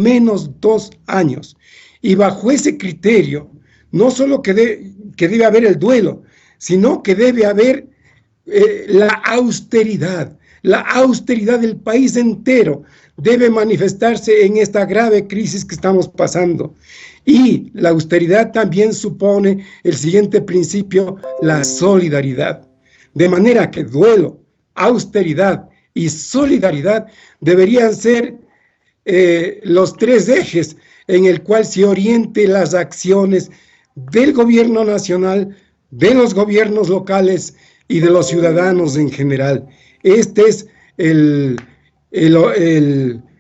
menos 2 años. Y bajo ese criterio, no solo que debe haber el duelo, sino que debe haber la austeridad. La austeridad del país entero debe manifestarse en esta grave crisis que estamos pasando. Y la austeridad también supone el siguiente principio, la solidaridad. De manera que duelo, austeridad y solidaridad deberían ser los 3 ejes en el cual se oriente las acciones del gobierno nacional, de los gobiernos locales y de los ciudadanos en general. Este es el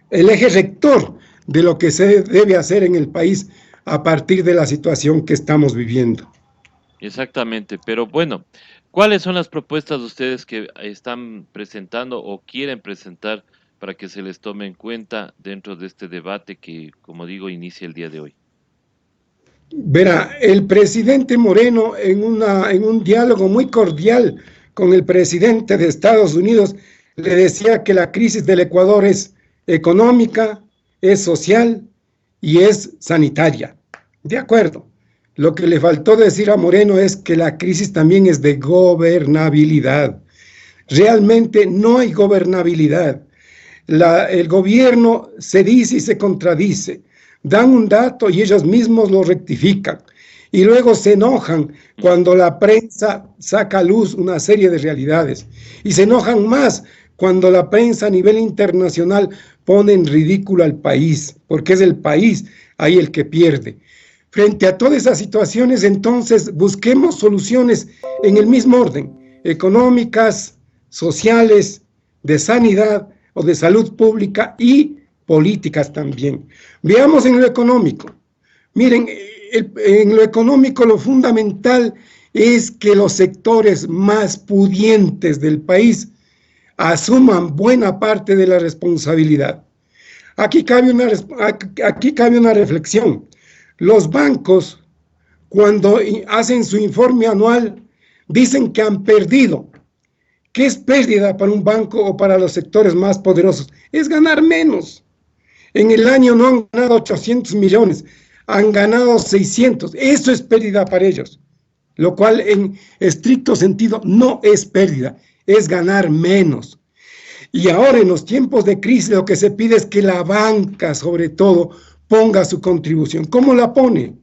eje rector de lo que se debe hacer en el país a partir de la situación que estamos viviendo. Exactamente, pero bueno, ¿cuáles son las propuestas de ustedes que están presentando o quieren presentar para que se les tome en cuenta dentro de este debate que, como digo, inicia el día de hoy? Verá, el presidente Moreno en un diálogo muy cordial con el presidente de Estados Unidos le decía que la crisis del Ecuador es económica, es social y es sanitaria. De acuerdo. Lo que le faltó decir a Moreno es que la crisis también es de gobernabilidad. Realmente no hay gobernabilidad. El gobierno se dice y se contradice. Dan un dato y ellos mismos lo rectifican. Y luego se enojan cuando la prensa saca a luz una serie de realidades. Y se enojan más cuando la prensa a nivel internacional pone en ridículo al país, porque es el país ahí el que pierde. Frente a todas esas situaciones, entonces, busquemos soluciones en el mismo orden, económicas, sociales, de sanidad o de salud pública y políticas también. Veamos en lo económico. Miren, en lo económico lo fundamental es que los sectores más pudientes del país asuman buena parte de la responsabilidad. Aquí cabe una reflexión. Los bancos, cuando hacen su informe anual, dicen que han perdido. ¿Qué es pérdida para un banco o para los sectores más poderosos? Es ganar menos. En el año no han ganado 800 millones, han ganado 600. Eso es pérdida para ellos, lo cual en estricto sentido no es pérdida, es ganar menos. Y ahora en los tiempos de crisis lo que se pide es que la banca, sobre todo, ponga su contribución. ¿Cómo la pone?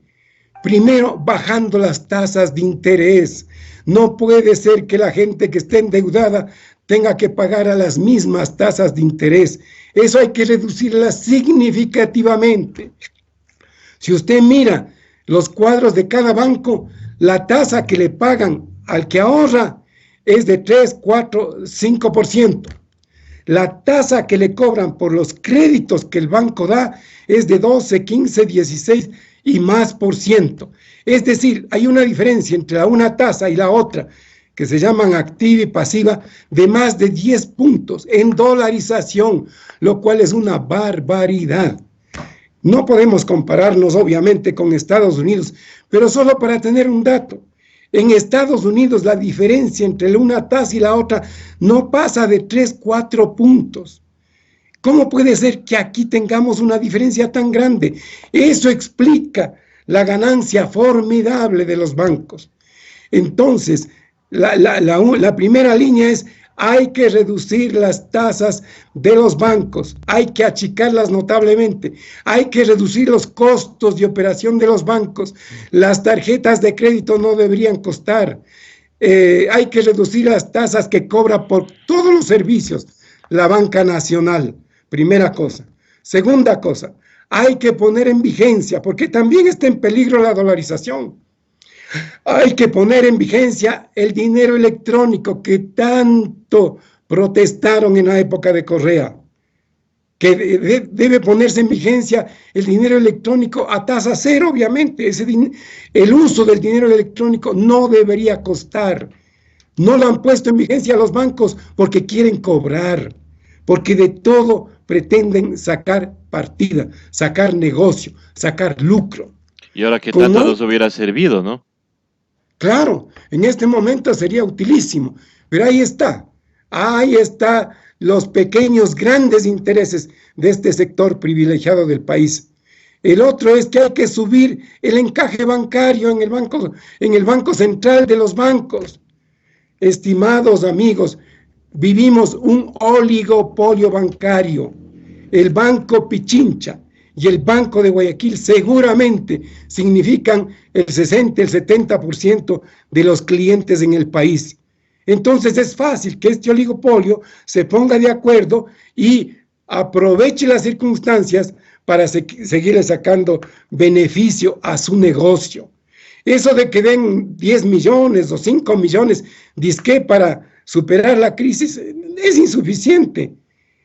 Primero, bajando las tasas de interés. No puede ser que la gente que esté endeudada tenga que pagar a las mismas tasas de interés. Eso hay que reducirlas significativamente. Si usted mira los cuadros de cada banco, la tasa que le pagan al que ahorra es de 3, 4, 5%. La tasa que le cobran por los créditos que el banco da es de 12, 15, 16 y más por ciento. Es decir, hay una diferencia entre una tasa y la otra, que se llaman activa y pasiva, de más de 10 puntos en dolarización, lo cual es una barbaridad. No podemos compararnos, obviamente, con Estados Unidos, pero solo para tener un dato. En Estados Unidos la diferencia entre una tasa y la otra no pasa de 3, 4 puntos. ¿Cómo puede ser que aquí tengamos una diferencia tan grande? Eso explica la ganancia formidable de los bancos. Entonces, la primera línea es: hay que reducir las tasas de los bancos, hay que achicarlas notablemente, hay que reducir los costos de operación de los bancos, las tarjetas de crédito no deberían costar, hay que reducir las tasas que cobra por todos los servicios la banca nacional, primera cosa. Segunda cosa, hay que poner en vigencia, porque también está en peligro la dolarización. Hay que poner en vigencia el dinero electrónico que tanto protestaron en la época de Correa, que debe ponerse en vigencia el dinero electrónico a tasa cero, obviamente. El uso del dinero electrónico no debería costar. No lo han puesto en vigencia los bancos porque quieren cobrar, porque de todo pretenden sacar partida, sacar negocio, sacar lucro. Y ahora que tanto nos hubiera servido, ¿no? Claro, en este momento sería utilísimo, pero ahí está los pequeños, grandes intereses de este sector privilegiado del país. El otro es que hay que subir el encaje bancario en el Banco Central de los bancos. Estimados amigos, vivimos un oligopolio bancario. El Banco Pichincha y el Banco de Guayaquil seguramente significan el 60, el 70% de los clientes en el país. Entonces es fácil que este oligopolio se ponga de acuerdo y aproveche las circunstancias para seguir sacando beneficio a su negocio. Eso de que den 10 millones o 5 millones, dizque para superar la crisis, es insuficiente.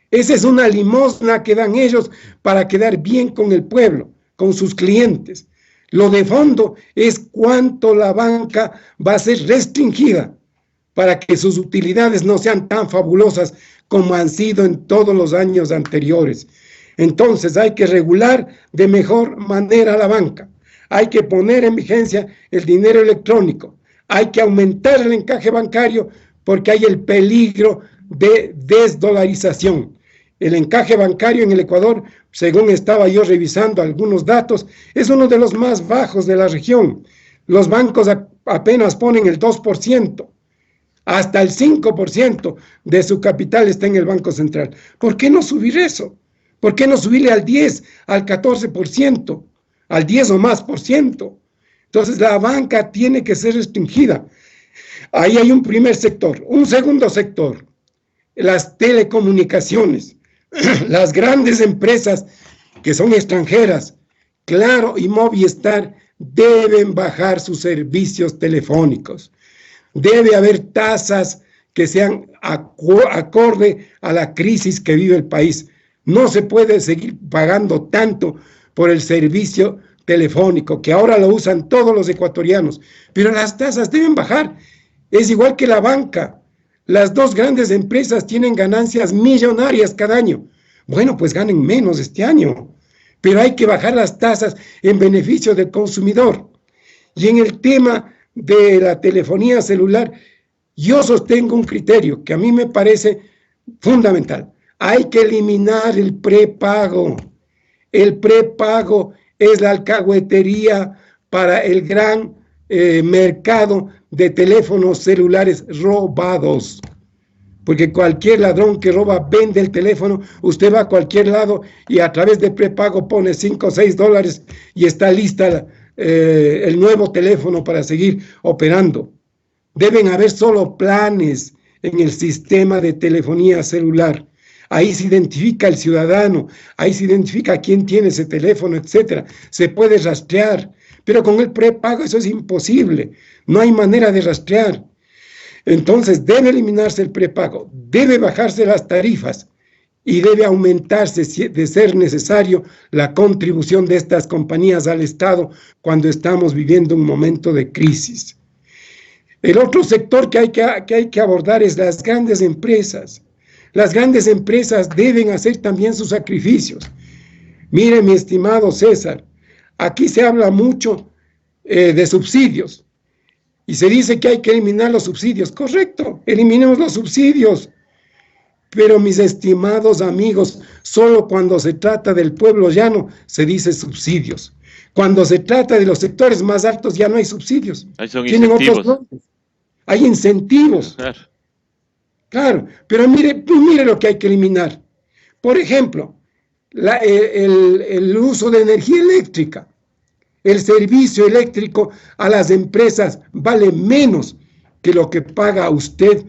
Esa es una limosna que dan ellos para quedar bien con el pueblo, con sus clientes. Lo de fondo es cuánto la banca va a ser restringida para que sus utilidades no sean tan fabulosas como han sido en todos los años anteriores. Entonces hay que regular de mejor manera la banca. Hay que poner en vigencia el dinero electrónico. Hay que aumentar el encaje bancario porque hay el peligro de desdolarización. El encaje bancario en el Ecuador, según estaba yo revisando algunos datos, es uno de los más bajos de la región. Los bancos apenas ponen el 2%. Hasta el 5% de su capital está en el Banco Central. ¿Por qué no subir eso? ¿Por qué no subirle al 10, al 14%, al 10 o más por ciento? Entonces la banca tiene que ser restringida. Ahí hay un primer sector. Un segundo sector, las telecomunicaciones. Las grandes empresas que son extranjeras, Claro y Movistar, deben bajar sus servicios telefónicos. Debe haber tasas que sean acorde a la crisis que vive el país. No se puede seguir pagando tanto por el servicio telefónico, que ahora lo usan todos los ecuatorianos, pero las tasas deben bajar. Es igual que la banca. Las dos grandes empresas tienen ganancias millonarias cada año. Bueno, pues ganen menos este año, pero hay que bajar las tasas en beneficio del consumidor. Y en el tema de la telefonía celular, yo sostengo un criterio que a mí me parece fundamental. Hay que eliminar el prepago. El prepago es la alcahuetería para el gran mercado de teléfonos celulares robados. Porque cualquier ladrón que roba vende el teléfono, usted va a cualquier lado y a través de prepago pone 5 o 6 dólares y está lista el nuevo teléfono para seguir operando. Deben haber solo planes en el sistema de telefonía celular. Ahí se identifica el ciudadano, ahí se identifica quién tiene ese teléfono, etcétera. Se puede rastrear, pero con el prepago eso es imposible. No hay manera de rastrear. Entonces debe eliminarse el prepago, debe bajarse las tarifas y debe aumentarse, de ser necesario, la contribución de estas compañías al Estado cuando estamos viviendo un momento de crisis. El otro sector que hay que abordar es las grandes empresas. Las grandes empresas deben hacer también sus sacrificios. Mire, mi estimado César, aquí se habla mucho de subsidios y se dice que hay que eliminar los subsidios. Correcto, eliminemos los subsidios. Pero mis estimados amigos, solo cuando se trata del pueblo llano se dice subsidios. Cuando se trata de los sectores más altos ya no hay subsidios. Ahí son tienen incentivos. otros nombres. Hay incentivos. Claro, pero mire lo que hay que eliminar. Por ejemplo, el uso de energía eléctrica. El servicio eléctrico a las empresas vale menos que lo que paga usted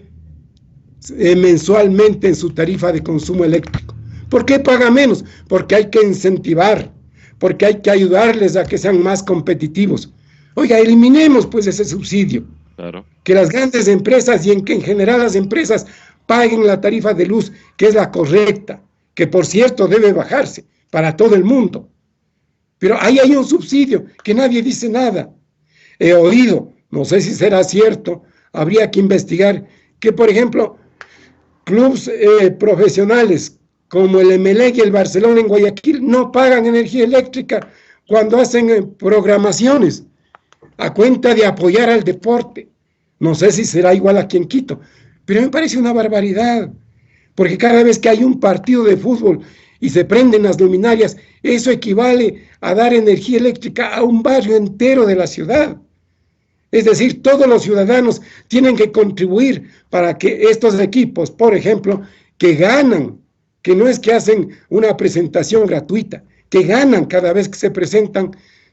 mensualmente en su tarifa de consumo eléctrico. ¿Por qué paga menos? Porque hay que incentivar, porque hay que ayudarles a que sean más competitivos. Oiga, eliminemos pues ese subsidio. Claro. Que las grandes empresas y en general las empresas paguen la tarifa de luz, que es la correcta, que por cierto debe bajarse para todo el mundo. Pero ahí hay un subsidio que nadie dice nada. He oído, no sé si será cierto, habría que investigar que, por ejemplo, clubes profesionales como el Emelec y el Barcelona en Guayaquil no pagan energía eléctrica cuando hacen programaciones a cuenta de apoyar al deporte. No sé si será igual aquí en Quito, pero me parece una barbaridad. porque cada vez que hay un partido de fútbol y se prenden las luminarias, eso equivale a dar energía eléctrica a un barrio entero de la ciudad. Es decir, todos los ciudadanos tienen que contribuir para que estos equipos, por ejemplo, que ganan, que no es que hacen una presentación gratuita, que ganan cada vez que se presentan,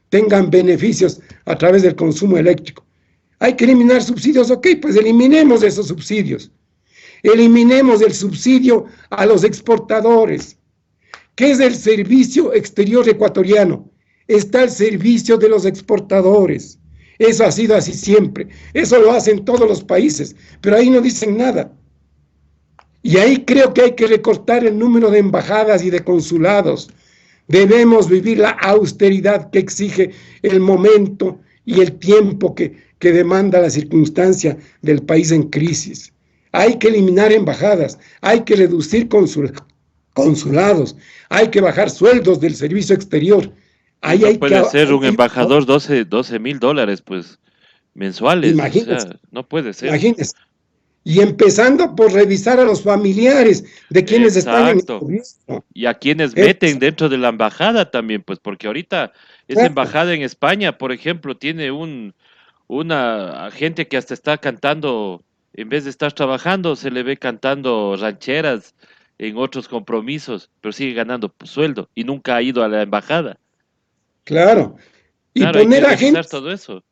tengan beneficios a través del consumo eléctrico. Hay que eliminar subsidios, ok, pues eliminemos esos subsidios. Eliminemos el subsidio a los exportadores. ¿Qué es el servicio exterior ecuatoriano? Está el servicio de los exportadores. Eso ha sido así siempre. Eso lo hacen todos los países, pero ahí no dicen nada. Y ahí creo que hay que recortar el número de embajadas y de consulados. Debemos vivir la austeridad que exige el momento y el tiempo que demanda la circunstancia del país en crisis. Hay que eliminar embajadas, hay que reducir consulados, hay que bajar sueldos del servicio exterior. Ahí no puede ser un embajador $12,000, pues, mensuales. Imagínese, o sea, no puede ser. Imagínese. Y empezando por revisar a los familiares de quienes están en el gobierno. Y a quienes meten dentro de la embajada también, pues, porque ahorita esa embajada en España, por ejemplo, tiene una gente que hasta está cantando, en vez de estar trabajando, se le ve cantando rancheras en otros compromisos, pero sigue ganando sueldo y nunca ha ido a la embajada. Claro. Y Claro, poner hay que a gente, todo eso.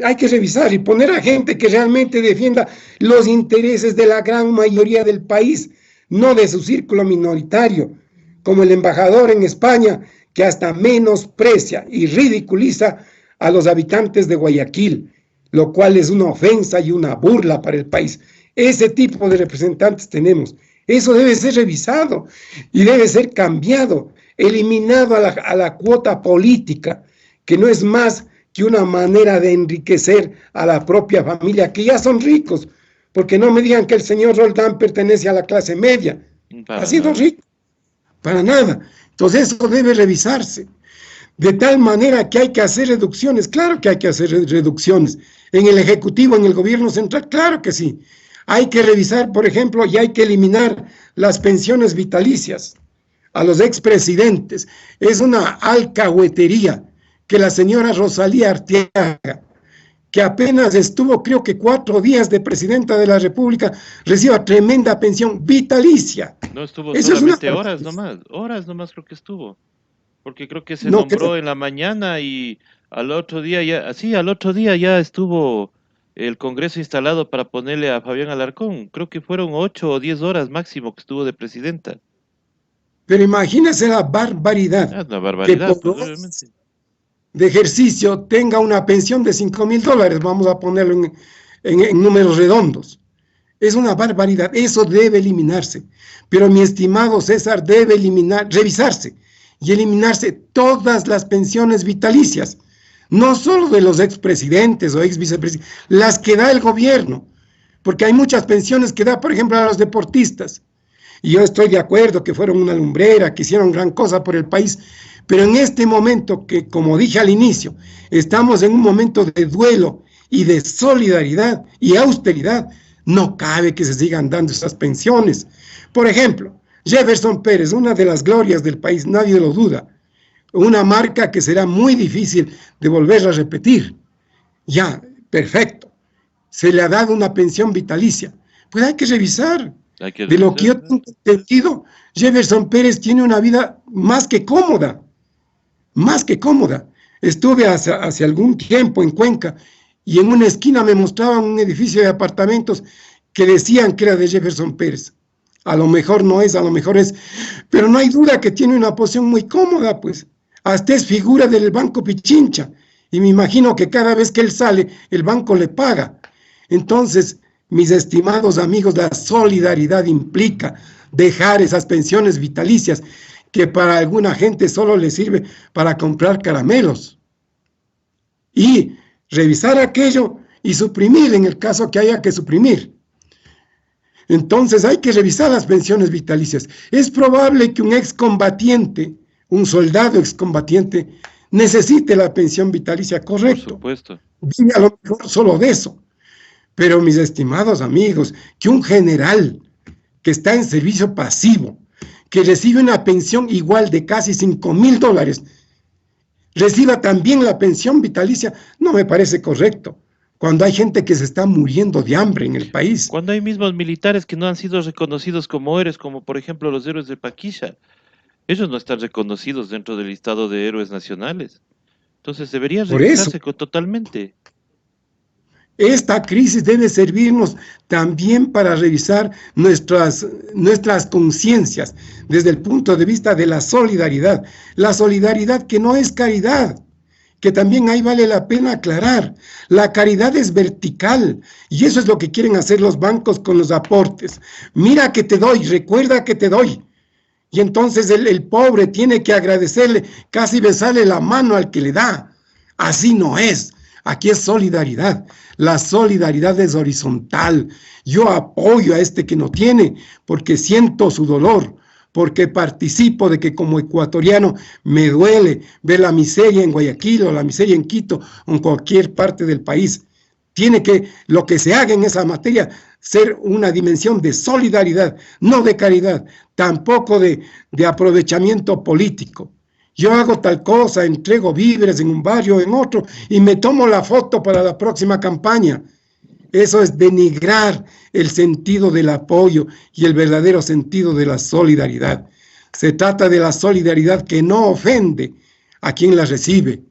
hay que revisar y poner a gente que realmente defienda los intereses de la gran mayoría del país, no de su círculo minoritario, como el embajador en España, que hasta menosprecia y ridiculiza a los habitantes de Guayaquil, lo cual es una ofensa y una burla para el país. Ese tipo de representantes tenemos. Eso debe ser revisado y debe ser cambiado, eliminado a la cuota política, que no es más que una manera de enriquecer a la propia familia, que ya son ricos, porque no me digan que el señor Roldán pertenece a la clase media, ha sido rico, para nada. Entonces eso debe revisarse, de tal manera que hay que hacer reducciones, claro que hay que hacer reducciones, en el Ejecutivo, en el Gobierno Central, claro que sí. Hay que revisar, por ejemplo, y hay que eliminar las pensiones vitalicias a los expresidentes. Es una alcahuetería que la señora Rosalía Arteaga, que apenas estuvo, creo que 4 días de presidenta de la República, reciba tremenda pensión vitalicia. No estuvo solamente horas nomás creo que estuvo, porque creo que se nombró en la mañana y al otro día ya estuvo el Congreso instalado para ponerle a Fabián Alarcón. Creo que fueron 8 o 10 horas máximo que estuvo de presidenta. Pero imagínese la barbaridad. Es una barbaridad, que por de ejercicio tenga una pensión de $5,000, vamos a ponerlo en números redondos. Es una barbaridad, eso debe eliminarse. Pero mi estimado César, debe revisarse y eliminarse todas las pensiones vitalicias, no solo de los expresidentes o exvicepresidentes, las que da el gobierno, porque hay muchas pensiones que da, por ejemplo, a los deportistas. Y yo estoy de acuerdo que fueron una lumbrera, que hicieron gran cosa por el país, pero en este momento que, como dije al inicio, estamos en un momento de duelo y de solidaridad y austeridad, no cabe que se sigan dando esas pensiones. Por ejemplo, Jefferson Pérez, una de las glorias del país, nadie lo duda, una marca que será muy difícil de volver a repetir. Ya, perfecto, se le ha dado una pensión vitalicia, pues hay que revisar. De lo que yo tengo entendido, Jefferson Pérez tiene una vida más que cómoda, más que cómoda. Estuve hace algún tiempo en Cuenca y en una esquina me mostraban un edificio de apartamentos que decían que era de Jefferson Pérez. A lo mejor no es, a lo mejor es, pero no hay duda que tiene una posición muy cómoda, pues. Hasta es figura del Banco Pichincha y me imagino que cada vez que él sale, el banco le paga. Entonces, mis estimados amigos, la solidaridad implica dejar esas pensiones vitalicias que para alguna gente solo les sirve para comprar caramelos y revisar aquello y suprimir en el caso que haya que suprimir. Entonces hay que revisar las pensiones vitalicias. Es probable que un excombatiente, un soldado excombatiente, necesite la pensión vitalicia, correcto. Por supuesto. Vive a lo mejor solo de eso. Pero mis estimados amigos, que un general que está en servicio pasivo, que recibe una pensión igual de casi $5.000, reciba también la pensión vitalicia, no me parece correcto, cuando hay gente que se está muriendo de hambre en el país. Cuando hay mismos militares que no han sido reconocidos como héroes, como por ejemplo los héroes de Paquisha, ellos no están reconocidos dentro del listado de héroes nacionales. Entonces debería Por eso, revisarse totalmente. esta crisis debe servirnos también para revisar nuestras conciencias desde el punto de vista de la solidaridad que no es caridad, que también ahí vale la pena aclarar. La caridad es vertical y eso es lo que quieren hacer los bancos con los aportes. Mira que te doy, recuerda que te doy. Y entonces el pobre tiene que agradecerle, casi besarle la mano al que le da. Así no es. Aquí es solidaridad. La solidaridad es horizontal. Yo apoyo a este que no tiene porque siento su dolor, porque participo de que como ecuatoriano me duele ver la miseria en Guayaquil o la miseria en Quito o en cualquier parte del país. Tiene que, lo que se haga en esa materia, ser una dimensión de solidaridad, no de caridad, tampoco de aprovechamiento político. Yo hago tal cosa, entrego víveres en un barrio o en otro y me tomo la foto para la próxima campaña. Eso es denigrar el sentido del apoyo y el verdadero sentido de la solidaridad. Se trata de la solidaridad que no ofende a quien la recibe,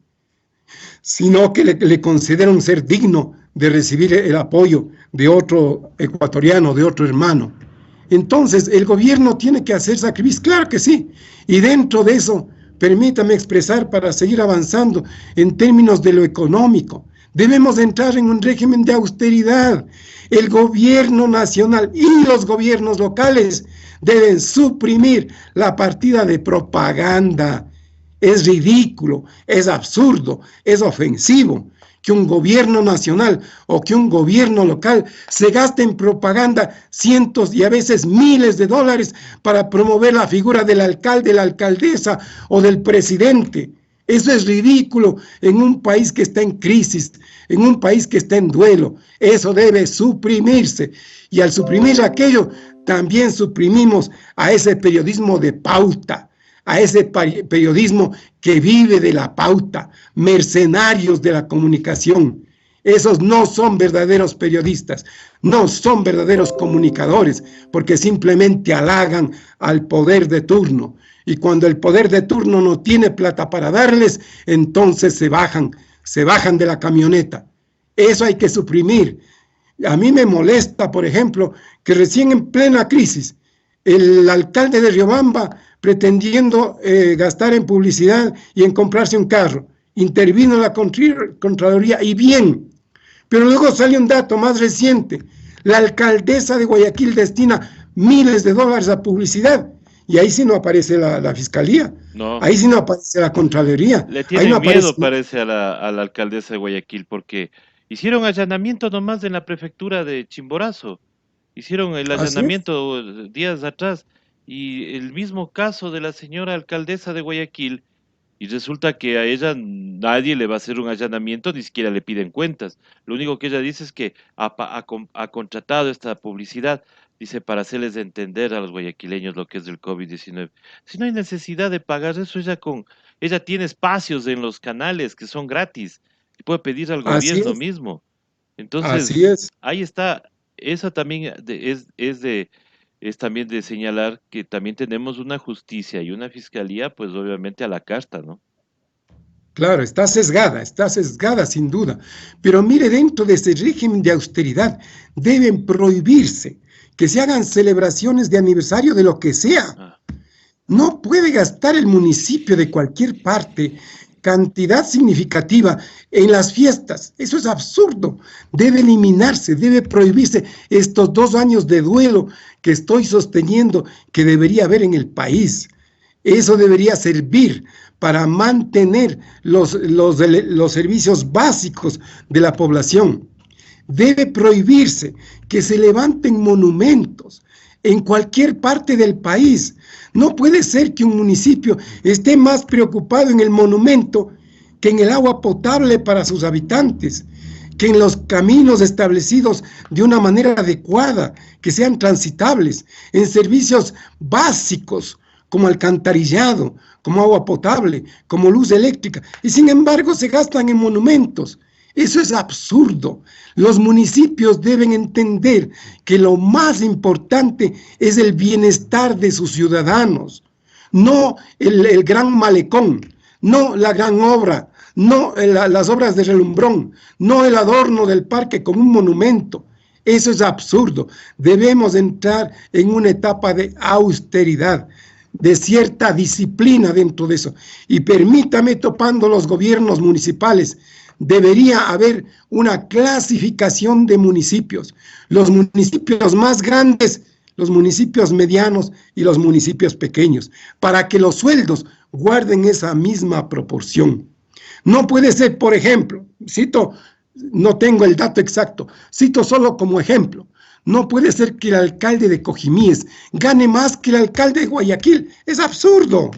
sino que le considera un ser digno de recibir el apoyo de otro ecuatoriano, de otro hermano. Entonces, el gobierno tiene que hacer sacrificios, claro que sí, y dentro de eso, permítame expresar para seguir avanzando en términos de lo económico. Debemos entrar en un régimen de austeridad. El gobierno nacional y los gobiernos locales deben suprimir la partida de propaganda. Es ridículo, es absurdo, es ofensivo que un gobierno nacional o que un gobierno local se gaste en propaganda cientos y a veces miles de dólares para promover la figura del alcalde, la alcaldesa o del presidente. Eso es ridículo en un país que está en crisis, en un país que está en duelo. Eso debe suprimirse. Y al suprimir aquello, también suprimimos a ese periodismo de pauta, a ese periodismo que vive de la pauta, mercenarios de la comunicación. Esos no son verdaderos periodistas, no son verdaderos comunicadores, porque simplemente halagan al poder de turno. Y cuando el poder de turno no tiene plata para darles, entonces se bajan de la camioneta. Eso hay que suprimir. A mí me molesta, por ejemplo, que recién en plena crisis, el alcalde de Riobamba, pretendiendo gastar en publicidad y en comprarse un carro, intervino la Contraloría y bien, pero luego sale un dato más reciente. La alcaldesa de Guayaquil destina miles de dólares a publicidad y ahí sí no aparece la fiscalía, No. ahí sí no aparece la Contraloría. Le tienen ahí no miedo, aparece... parece, a la alcaldesa de Guayaquil, porque hicieron allanamiento nomás en la prefectura de Chimborazo. Hicieron el Así es, allanamiento días atrás y el mismo caso de la señora alcaldesa de Guayaquil, y resulta que a ella nadie le va a hacer un allanamiento, ni siquiera le piden cuentas. Lo único que ella dice es que ha contratado esta publicidad, dice, para hacerles entender a los guayaquileños lo que es del COVID-19. Si no hay necesidad de pagar eso, ella tiene espacios en los canales que son gratis y puede pedir al así gobierno es, mismo. así Entonces, es. ahí está, eso también es también de señalar que también tenemos una justicia y una fiscalía, pues obviamente a la casta, ¿no? Claro, está sesgada sin duda. Pero mire, dentro de ese régimen de austeridad deben prohibirse que se hagan celebraciones de aniversario de lo que sea. Ah, No puede gastar el municipio de cualquier parte cantidad significativa en las fiestas. Eso es absurdo. Debe eliminarse, debe prohibirse estos 2 años de duelo que estoy sosteniendo que debería haber en el país. Eso debería servir para mantener los servicios básicos de la población. Debe prohibirse que se levanten monumentos en cualquier parte del país. No puede ser que un municipio esté más preocupado en el monumento que en el agua potable para sus habitantes, que en los caminos establecidos de una manera adecuada, que sean transitables, en servicios básicos como alcantarillado, como agua potable, como luz eléctrica, y sin embargo se gastan en monumentos. Eso es absurdo. Los municipios deben entender que lo más importante es el bienestar de sus ciudadanos, no el gran malecón, no la gran obra, no las obras de relumbrón, no el adorno del parque como un monumento. Eso es absurdo. Debemos entrar en una etapa de austeridad, de cierta disciplina dentro de eso. Y permítame, topando los gobiernos municipales, debería haber una clasificación de municipios. Los municipios más grandes, los municipios medianos y los municipios pequeños, para que los sueldos guarden esa misma proporción. No puede ser, por ejemplo, cito, no tengo el dato exacto, cito solo como ejemplo, no puede ser que el alcalde de Cojimíes gane más que el alcalde de Guayaquil. Es absurdo.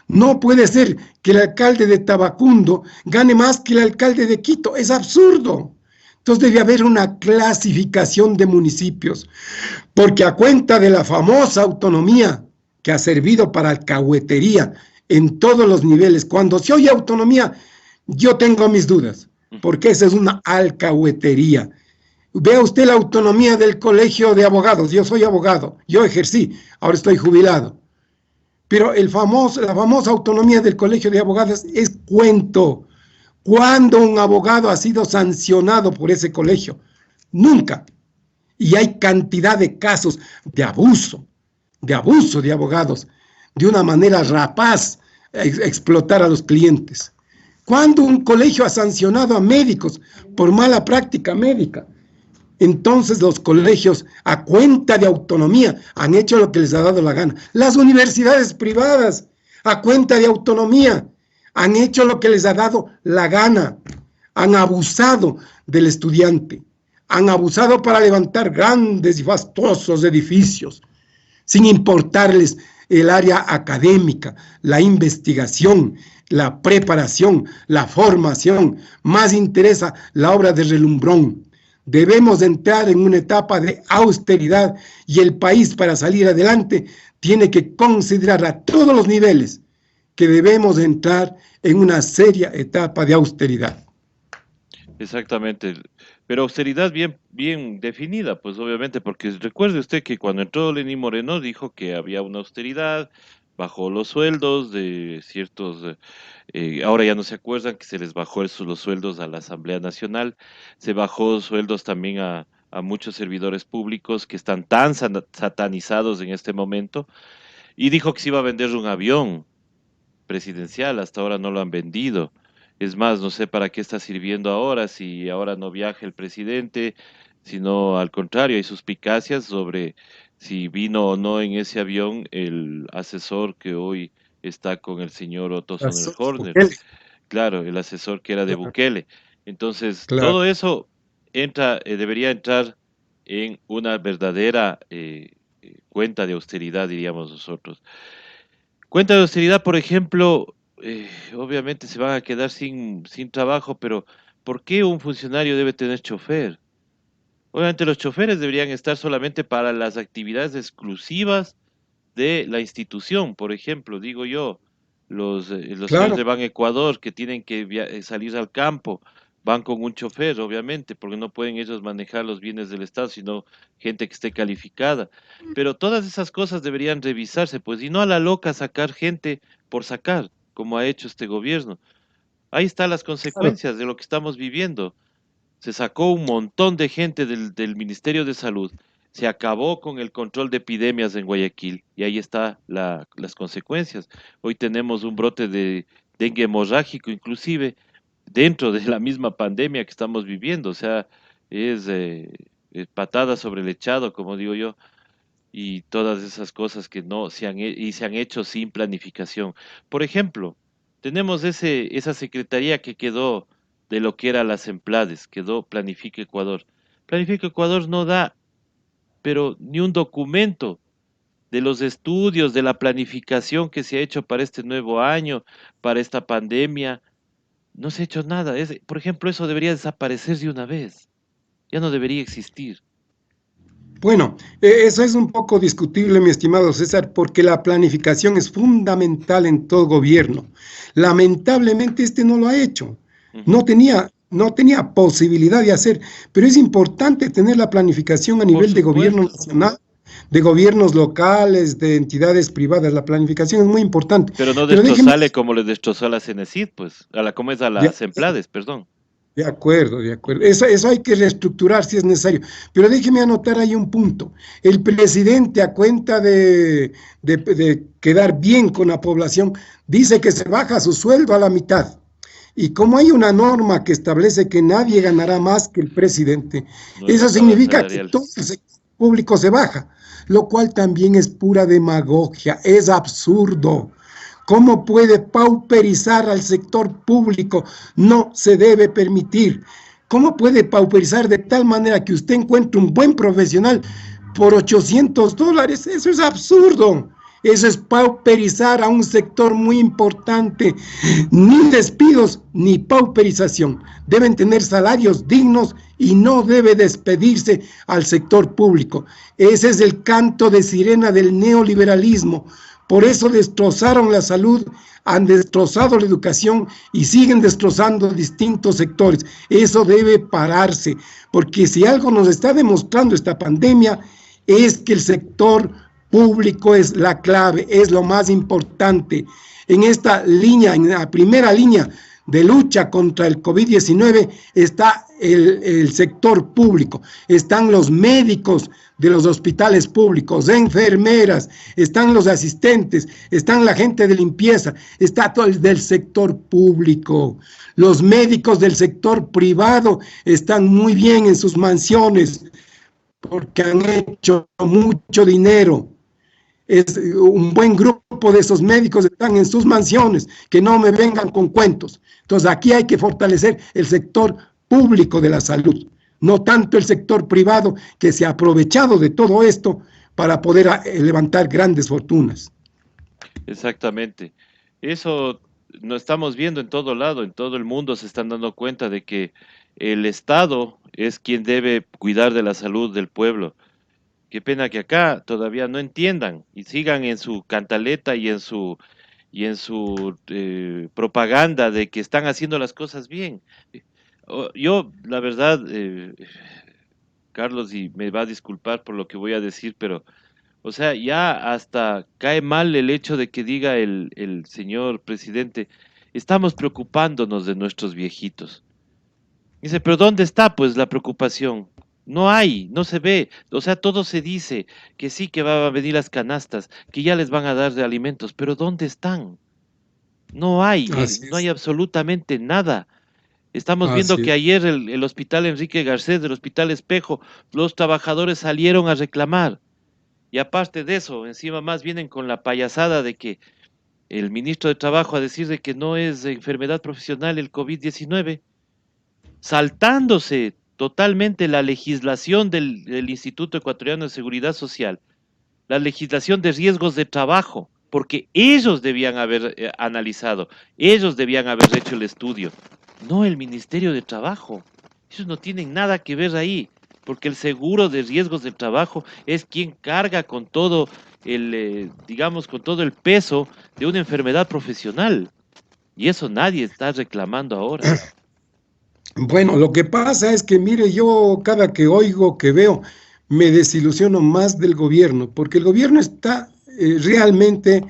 No puede ser que el alcalde de Tabacundo gane más que el alcalde de Quito. Es absurdo. Entonces debe haber una clasificación de municipios, porque a cuenta de la famosa autonomía que ha servido para alcahuetería en todos los niveles, cuando se oye autonomía, yo tengo mis dudas, porque esa es una alcahuetería. Vea usted la autonomía del colegio de abogados. Yo soy abogado, yo ejercí, ahora estoy jubilado. Pero la famosa autonomía del colegio de abogados es cuento. ¿Cuándo un abogado ha sido sancionado por ese colegio? Nunca. Y hay cantidad de casos de abuso de abogados, de una manera rapaz, explotar a los clientes. ¿Cuándo un colegio ha sancionado a médicos por mala práctica médica? Entonces los colegios, a cuenta de autonomía, han hecho lo que les ha dado la gana. Las universidades privadas, a cuenta de autonomía, han hecho lo que les ha dado la gana. Han abusado del estudiante. Han abusado para levantar grandes y fastuosos edificios, sin importarles el área académica, la investigación, la preparación, la formación. Más interesa la obra de relumbrón. Debemos entrar en una etapa de austeridad y el país, para salir adelante, tiene que considerar a todos los niveles que debemos entrar en una seria etapa de austeridad. Exactamente, pero austeridad bien, bien definida, pues obviamente, porque recuerde usted que cuando entró Lenín Moreno dijo que había una austeridad, bajó los sueldos de ciertos, ahora ya no se acuerdan que se les bajó los sueldos a la Asamblea Nacional, se bajó sueldos también a muchos servidores públicos que están tan satanizados en este momento, y dijo que se iba a vender un avión presidencial, hasta ahora no lo han vendido. Es más, no sé para qué está sirviendo ahora, si ahora no viaja el presidente, sino al contrario, hay suspicacias sobre si vino o no en ese avión el asesor que hoy está con el señor Otto Sonnenhorner. Claro, el asesor que era de Claro, Bukele. Entonces, claro. todo eso debería entrar en una verdadera cuenta de austeridad, diríamos nosotros. Cuenta de austeridad, por ejemplo, obviamente se van a quedar sin trabajo, pero ¿por qué un funcionario debe tener chofer? Obviamente los choferes deberían estar solamente para las actividades exclusivas de la institución. Por ejemplo, digo yo, los señores Claro, de Ban Ecuador que tienen que salir al campo, van con un chofer, obviamente, porque no pueden ellos manejar los bienes del Estado, sino gente que esté calificada. Pero todas esas cosas deberían revisarse, pues, y no a la loca sacar gente por sacar, como ha hecho este gobierno. Ahí están las claro. consecuencias de lo que estamos viviendo. Se sacó un montón de gente del Ministerio de Salud, se acabó con el control de epidemias en Guayaquil y ahí está las consecuencias. Hoy tenemos un brote de dengue hemorrágico, inclusive dentro de la misma pandemia que estamos viviendo, o sea, es patada sobre el echado, como digo yo, y todas esas cosas que no se han hecho sin planificación. Por ejemplo, tenemos esa secretaría que quedó de lo que era las Emplades, quedó Planifica Ecuador. Planifica Ecuador no da, pero ni un documento de los estudios, de la planificación que se ha hecho para este nuevo año, para esta pandemia. No se ha hecho nada. Por ejemplo, eso debería desaparecer de una vez. Ya no debería existir. Bueno, eso es un poco discutible, mi estimado César, porque la planificación es fundamental en todo gobierno. Lamentablemente este no lo ha hecho. Ujú. No tenía posibilidad de hacer, pero es importante tener la planificación a Por nivel de gobierno supuesto. nacional, de gobiernos locales, de entidades privadas. La planificación es muy importante. Pero no Pero déjeme, destrozarle como le destrozó a la Cenecit, pues. ¿Cómo es? A de, las Emplades, perdón. de acuerdo, de acuerdo. Eso hay que reestructurar si es necesario. Pero déjeme anotar ahí un punto. El presidente, a cuenta de quedar bien con la población, dice que se baja su sueldo a la mitad. Y como hay una norma que establece que nadie ganará más que el presidente, Nueva eso tabla significa que salarial. todo el sector público se baja, lo cual también es pura demagogia, es absurdo. ¿Cómo puede pauperizar al sector público? No se debe permitir. ¿Cómo puede pauperizar de tal manera que usted encuentre un buen profesional por $800? Eso es absurdo. Eso es pauperizar a un sector muy importante. Ni despidos ni pauperización. Deben tener salarios dignos y no debe despedirse al sector público. Ese es el canto de sirena del neoliberalismo. Por eso destrozaron la salud, han destrozado la educación y siguen destrozando distintos sectores. Eso debe pararse, porque si algo nos está demostrando esta pandemia es que el sector público es la clave, es lo más importante. En esta línea, en la primera línea de lucha contra el COVID-19 está el sector público, están los médicos de los hospitales públicos, enfermeras, están los asistentes, están la gente de limpieza, está todo el del sector público. Los médicos del sector privado están muy bien en sus mansiones porque han hecho mucho dinero. Es un buen grupo de esos médicos están en sus mansiones, que no me vengan con cuentos. Entonces aquí hay que fortalecer el sector público de la salud, no tanto el sector privado que se ha aprovechado de todo esto para poder levantar grandes fortunas. Exactamente. Eso lo estamos viendo en todo lado, en todo el mundo se están dando cuenta de que el Estado es quien debe cuidar de la salud del pueblo. Qué pena que acá todavía no entiendan y sigan en su cantaleta y en su propaganda de que están haciendo las cosas bien. Yo, la verdad, Carlos, y me va a disculpar por lo que voy a decir, pero o sea, ya hasta cae mal el hecho de que diga el señor presidente, estamos preocupándonos de nuestros viejitos. Dice, pero ¿dónde está pues la preocupación? No hay, no se ve. O sea, todo se dice que sí que va a venir las canastas, que ya les van a dar de alimentos, pero ¿dónde están? No hay, Así no hay es, absolutamente nada. Estamos viendo así que es. ayer el hospital Enrique Garcés, del hospital Espejo, los trabajadores salieron a reclamar. Y aparte de eso, encima más vienen con la payasada de que el ministro de Trabajo a decir de que no es enfermedad profesional el COVID-19, saltándose totalmente la legislación del Instituto Ecuatoriano de Seguridad Social, la legislación de riesgos de trabajo, porque ellos debían haber analizado, ellos debían haber hecho el estudio, no el Ministerio de Trabajo. Ellos no tienen nada que ver ahí, porque el seguro de riesgos del trabajo es quien carga con todo digamos, con todo el peso de una enfermedad profesional. Y eso nadie está reclamando ahora. Bueno, lo que pasa es que, mire, yo cada que oigo, que veo, me desilusiono más del gobierno, porque el gobierno está realmente,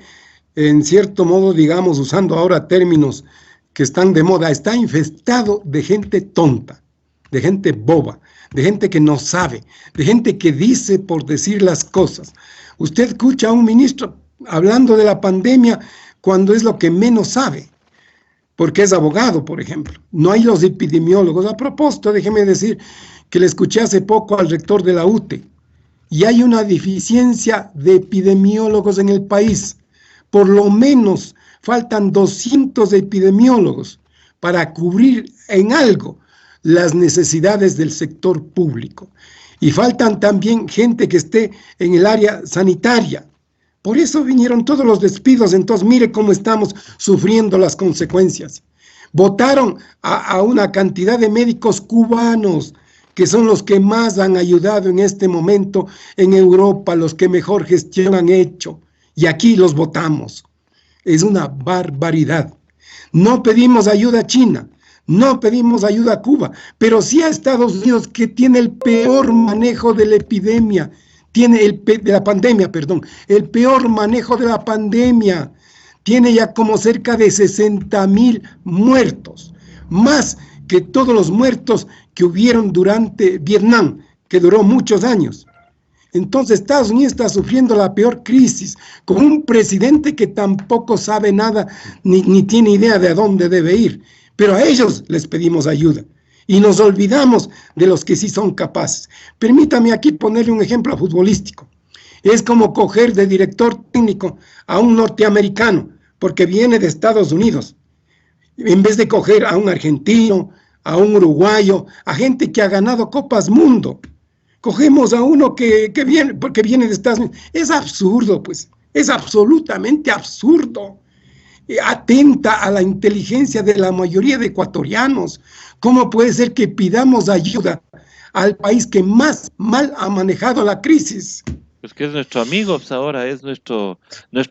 en cierto modo, digamos, usando ahora términos que están de moda, está infestado de gente tonta, de gente boba, de gente que no sabe, de gente que dice por decir las cosas. Usted escucha a un ministro hablando de la pandemia cuando es lo que menos sabe porque es abogado, por ejemplo. No hay los epidemiólogos. A propósito, déjeme decir que le escuché hace poco al rector de la UTE y hay una deficiencia de epidemiólogos en el país. Por lo menos faltan 200 epidemiólogos para cubrir en algo las necesidades del sector público. Y faltan también gente que esté en el área sanitaria. Por eso vinieron todos los despidos, entonces mire cómo estamos sufriendo las consecuencias. Votaron a una cantidad de médicos cubanos, que son los que más han ayudado en este momento en Europa, los que mejor gestión han hecho, y aquí los votamos. Es una barbaridad. No pedimos ayuda a China, no pedimos ayuda a Cuba, pero sí a Estados Unidos, que tiene el peor manejo de la epidemia, de la pandemia, perdón, el peor manejo de la pandemia. Tiene ya como cerca de 60,000 muertos, más que todos los muertos que hubieron durante Vietnam, que duró muchos años. Entonces Estados Unidos está sufriendo la peor crisis, con un presidente que tampoco sabe nada, ni tiene idea de a dónde debe ir. Pero a ellos les pedimos ayuda y nos olvidamos de los que sí son capaces. Permítame aquí ponerle un ejemplo futbolístico. Es como coger de director técnico a un norteamericano, porque viene de Estados Unidos, en vez de coger a un argentino, a un uruguayo, a gente que ha ganado Copas Mundo. Cogemos a uno que viene, porque viene de Estados Unidos. Es absurdo, pues, es absolutamente absurdo. Atenta a la inteligencia de la mayoría de ecuatorianos. ¿Cómo puede ser que pidamos ayuda al país que más mal ha manejado la crisis? Pues que es nuestro amigo, pues ahora es nuestro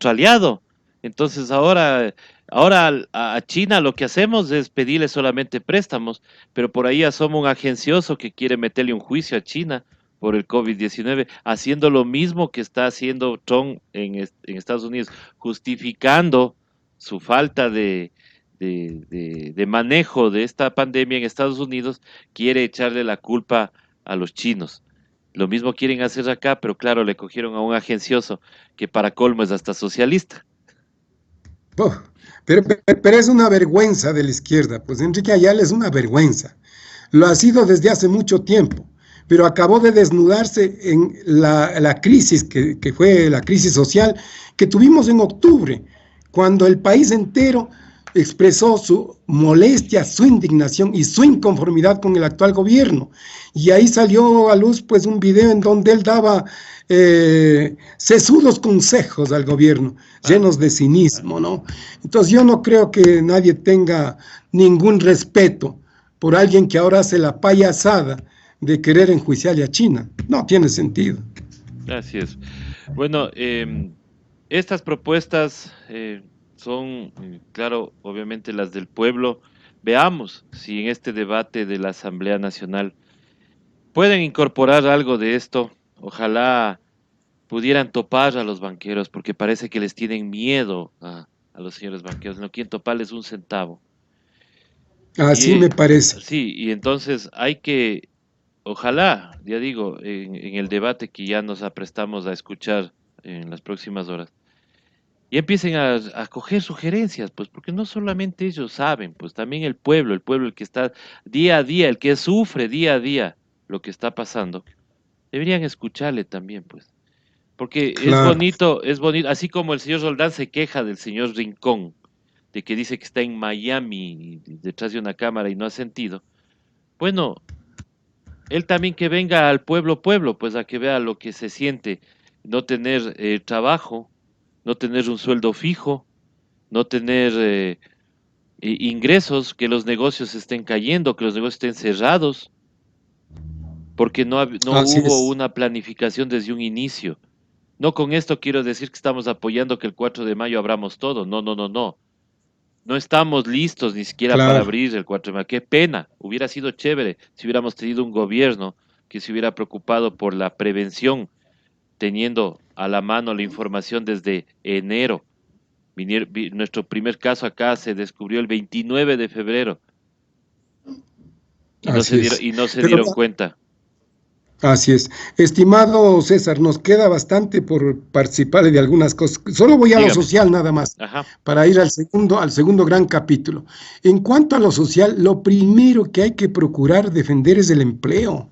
aliado. Entonces ahora a China lo que hacemos es pedirle solamente préstamos, pero por ahí asoma un agencioso que quiere meterle un juicio a China por el COVID-19, haciendo lo mismo que está haciendo Trump en Estados Unidos, justificando su falta de manejo de esta pandemia en Estados Unidos, quiere echarle la culpa a los chinos. Lo mismo quieren hacer acá, pero claro, le cogieron a un agencioso que para colmo es hasta socialista. Oh, pero es una vergüenza de la izquierda, pues Enrique Ayala es una vergüenza. Lo ha sido desde hace mucho tiempo, pero acabó de desnudarse en la crisis que fue la crisis social que tuvimos en octubre, cuando el país entero expresó su molestia, su indignación y su inconformidad con el actual gobierno. Y ahí salió a luz pues un video en donde él daba sesudos consejos al gobierno, llenos de cinismo, ¿no? Entonces yo no creo que nadie tenga ningún respeto por alguien que ahora hace la payasada de querer enjuiciarle a China. No tiene sentido. Así es. Bueno, estas propuestas son, claro, obviamente las del pueblo. Veamos si en este debate de la Asamblea Nacional pueden incorporar algo de esto. Ojalá pudieran topar a los banqueros, porque parece que les tienen miedo a los señores banqueros. No quieren toparles un centavo. Así me parece. Sí, y entonces hay que, ojalá, ya digo, en el debate que ya nos aprestamos a escuchar en las próximas horas, y empiecen a coger sugerencias, pues, porque no solamente ellos saben, pues también el pueblo el que está día a día, el que sufre día a día lo que está pasando, deberían escucharle también, pues, porque Claro. es bonito, así como el señor Roldán se queja del señor Rincón, de que dice que está en Miami detrás de una cámara y no ha sentido. Bueno, él también que venga al pueblo, pues a que vea lo que se siente, no tener trabajo, no tener un sueldo fijo, no tener ingresos, que los negocios estén cayendo, que los negocios estén cerrados, porque no Así hubo es. una planificación desde un inicio. No con esto quiero decir que estamos apoyando que el 4 de mayo abramos todo, no, no, no, no. No estamos listos ni siquiera para Claro. abrir el 4 de mayo. Qué pena, hubiera sido chévere si hubiéramos tenido un gobierno que se hubiera preocupado por la prevención, teniendo a la mano la información desde enero. Nuestro primer caso acá se descubrió el 29 de febrero Así es. y no se Pero dieron cuenta. así es. Estimado César, nos queda bastante por participar de algunas cosas. Solo voy a lo Dígame. social nada más, Ajá. para ir al segundo gran capítulo. En cuanto a lo social, lo primero que hay que procurar defender es el empleo.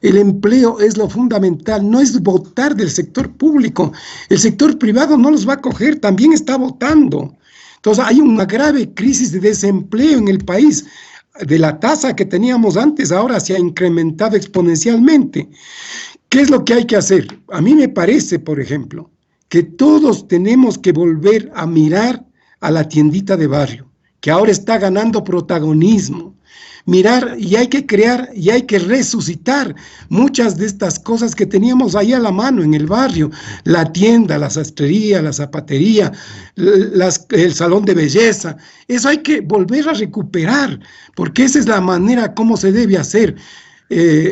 El empleo es lo fundamental, no es votar del sector público. El sector privado no los va a coger, también está votando. Entonces hay una grave crisis de desempleo en el país. De la tasa que teníamos antes, ahora se ha incrementado exponencialmente. ¿Qué es lo que hay que hacer? A mí me parece, por ejemplo, que todos tenemos que volver a mirar a la tiendita de barrio, que ahora está ganando protagonismo. Mirar, y hay que crear y hay que resucitar muchas de estas cosas que teníamos ahí a la mano en el barrio, la tienda, la sastrería, la zapatería, el salón de belleza. Eso hay que volver a recuperar, porque esa es la manera como se debe hacer.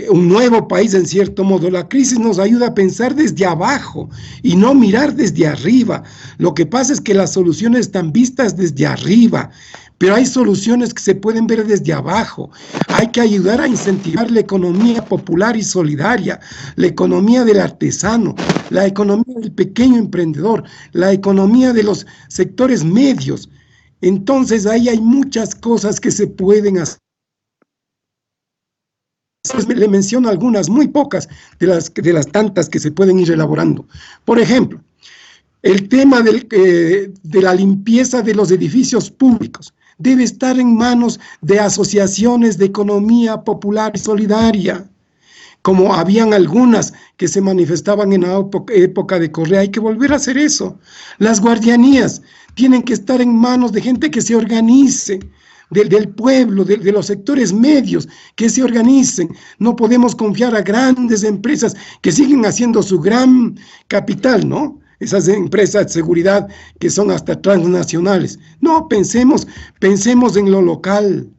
Un nuevo país en cierto modo. La crisis nos ayuda a pensar desde abajo y no mirar desde arriba. Lo que pasa es que las soluciones están vistas desde arriba, pero hay soluciones que se pueden ver desde abajo. Hay que ayudar a incentivar la economía popular y solidaria, la economía del artesano, la economía del pequeño emprendedor, la economía de los sectores medios. Entonces ahí hay muchas cosas que se pueden hacer. Le menciono algunas, muy pocas, de las tantas que se pueden ir elaborando. Por ejemplo, el tema de la limpieza de los edificios públicos debe estar en manos de asociaciones de economía popular y solidaria, como habían algunas que se manifestaban en la época de Correa. Hay que volver a hacer eso. Las guardianías tienen que estar en manos de gente que se organice, del pueblo, de los sectores medios, que se organicen. No podemos confiar a grandes empresas que siguen haciendo su gran capital, ¿no? Esas empresas de seguridad que son hasta transnacionales. No, pensemos en lo local.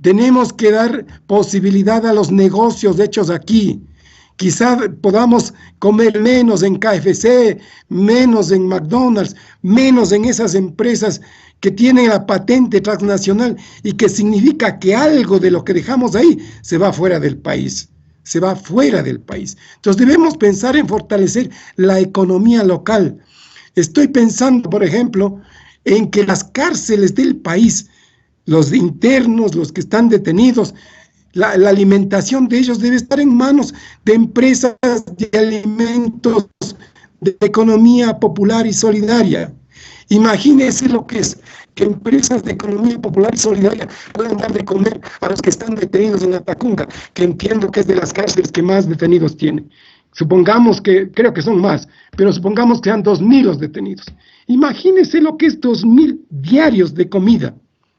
Tenemos que dar posibilidad a los negocios hechos aquí. Quizá podamos comer menos en KFC, menos en McDonald's, menos en esas empresas que tienen la patente transnacional y que significa que algo de lo que dejamos ahí se va fuera del país. Se va fuera del país. Entonces debemos pensar en fortalecer la economía local. Estoy pensando, por ejemplo, en que las cárceles del país, los internos, los que están detenidos, la alimentación de ellos debe estar en manos de empresas de alimentos, de economía popular y solidaria. Imagínense lo que es que empresas de economía popular y solidaria puedan dar de comer a los que están detenidos en Latacunga, que entiendo que es de las cárceles que más detenidos tiene. Supongamos que, creo que son más, pero supongamos que sean 2.000 los detenidos. Imagínense lo que es 2.000 diarios de comida,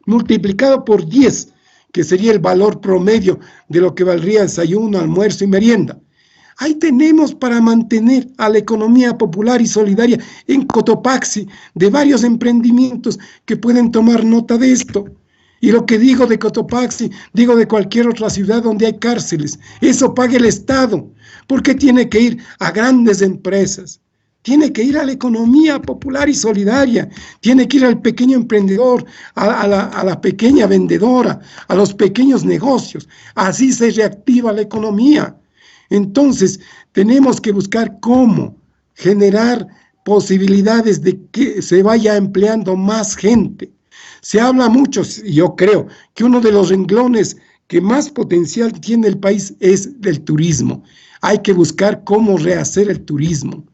multiplicado por 10, que sería el valor promedio de lo que valdría desayuno, almuerzo y merienda. Ahí tenemos para mantener a la economía popular y solidaria en Cotopaxi, de varios emprendimientos que pueden tomar nota de esto. Y lo que digo de Cotopaxi, digo de cualquier otra ciudad donde hay cárceles. Eso paga el Estado, porque tiene que ir a grandes empresas, tiene que ir a la economía popular y solidaria, tiene que ir al pequeño emprendedor, a la pequeña vendedora, a los pequeños negocios. Así se reactiva la economía. Entonces, tenemos que buscar cómo generar posibilidades de que se vaya empleando más gente. Se habla mucho, y yo creo que uno de los renglones que más potencial tiene el país es del turismo. Hay que buscar cómo rehacer el turismo.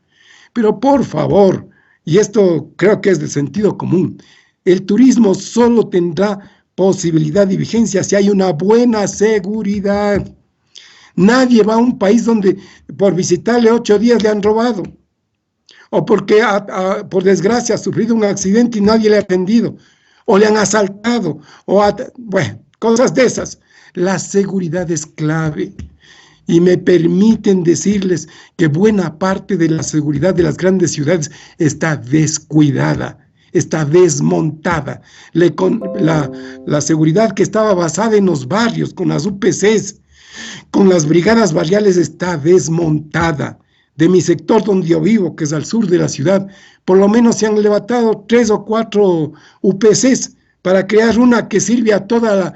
Pero por favor, y esto creo que es de sentido común, el turismo solo tendrá posibilidad y vigencia si hay una buena seguridad. Nadie va a un país donde por visitarle 8 días le han robado, o porque por desgracia ha sufrido un accidente y nadie le ha atendido, o le han asaltado, bueno, cosas de esas. La seguridad es clave. Y me permiten decirles que buena parte de la seguridad de las grandes ciudades está descuidada, está desmontada. La seguridad que estaba basada en los barrios, con las UPCs, con las brigadas barriales, está desmontada. De mi sector donde yo vivo, que es al sur de la ciudad, por lo menos se han levantado 3 o 4 UPCs para crear una que sirve a toda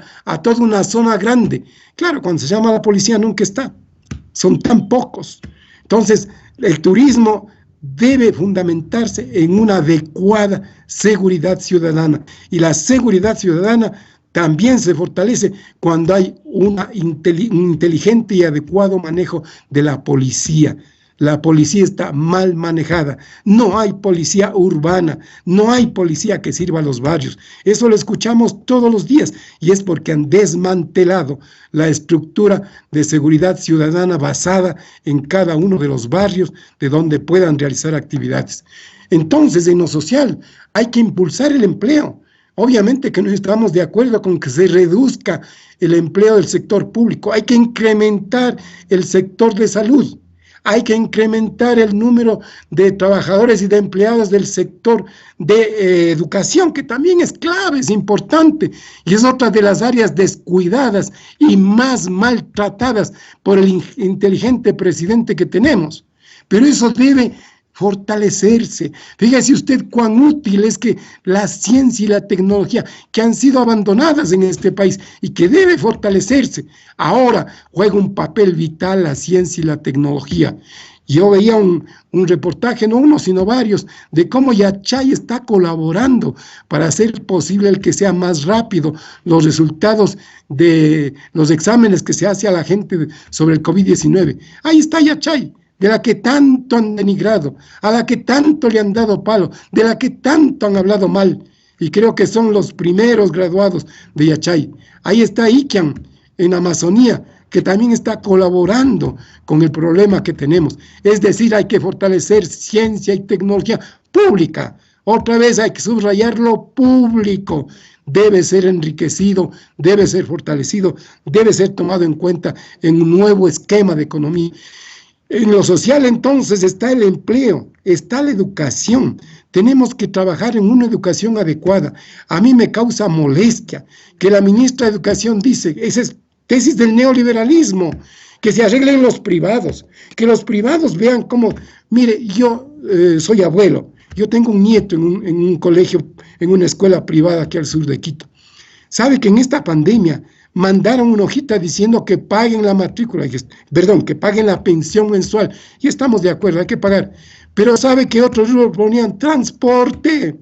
una zona grande. Claro, cuando se llama a la policía nunca está, son tan pocos. Entonces, el turismo debe fundamentarse en una adecuada seguridad ciudadana, y la seguridad ciudadana también se fortalece cuando hay un inteligente y adecuado manejo de la policía. La policía está mal manejada, no hay policía urbana, no hay policía que sirva a los barrios. Eso lo escuchamos todos los días, y es porque han desmantelado la estructura de seguridad ciudadana basada en cada uno de los barrios de donde puedan realizar actividades. Entonces, en lo social hay que impulsar el empleo. Obviamente que no estamos de acuerdo con que se reduzca el empleo del sector público. Hay que incrementar el sector de salud. Hay que incrementar el número de trabajadores y de empleados del sector de educación, que también es clave, es importante, y es otra de las áreas descuidadas y más maltratadas por el inteligente presidente que tenemos. Pero eso debe fortalecerse. Fíjese usted cuán útil es que la ciencia y la tecnología que han sido abandonadas en este país y que debe fortalecerse, ahora juega un papel vital la ciencia y la tecnología. Yo veía un reportaje, no uno, sino varios, de cómo Yachay está colaborando para hacer posible el que sea más rápido los resultados de los exámenes que se hace a la gente sobre el COVID-19. Ahí está Yachay, de la que tanto han denigrado, a la que tanto le han dado palo, de la que tanto han hablado mal, y creo que son los primeros graduados de Yachay. Ahí está Iquian, en Amazonía, que también está colaborando con el problema que tenemos. Es decir, hay que fortalecer ciencia y tecnología pública. Otra vez hay que subrayar lo público. Debe ser enriquecido, debe ser fortalecido, debe ser tomado en cuenta en un nuevo esquema de economía. En lo social, entonces, está el empleo, está la educación. Tenemos que trabajar en una educación adecuada. A mí me causa molestia que la ministra de Educación dice, esa es tesis del neoliberalismo, que se arreglen los privados, que los privados vean cómo, mire, yo soy abuelo, yo tengo un nieto en un colegio, en una escuela privada aquí al sur de Quito. ¿Sabe que en esta pandemia mandaron una hojita diciendo que paguen la matrícula, perdón, que paguen la pensión mensual? Y estamos de acuerdo, hay que pagar. Pero ¿sabe que otros ponían transporte?